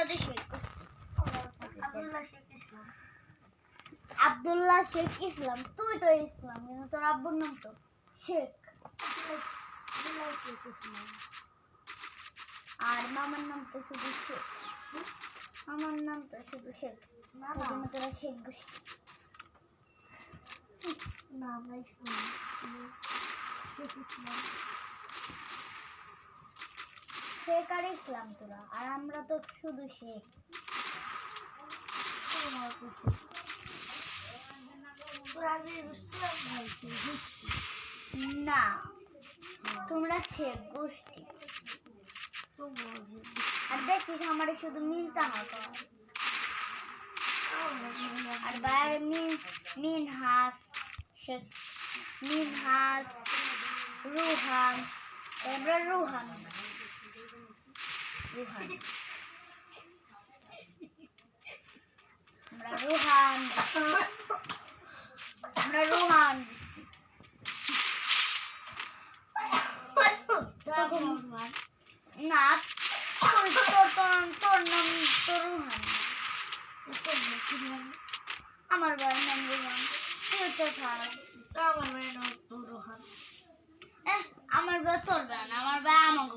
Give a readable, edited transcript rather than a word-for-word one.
আমাদের শেখ আব্দুল্লাহ শেখ ইসলাম। তুই তো ইসলাম, কিন্তু তোর আব্বুর নাম তো শেখ। আর মামার নাম তো শুধু শেখ। আমার নাম তো শুধু শেখ। তোরা শেখ গোষ্ঠী। না আমরা ইসলাম, শেখ ইসলাম, শেখ আর ইসলাম তোরা, আর আমরা তো শুধু শেখ। না, তোমরা শেখ গোষ্ঠী। আর দেখিস আমার শুধু মিনতা না কর। আর ভাই মিনহাস শেখ, মিনহাস, রুহান, আমরা রুহান, রুহান, আমরা রুহান, আমরা রুহান। না, তোর নাম তো রুহান। আমার ভাইয়ের নাম রুহান। তুই তো ছাড়, আমার ভাইয়ের নাম তো রুহান। আমার ভাই তোর ভাই না, আমার ভাই আমাকে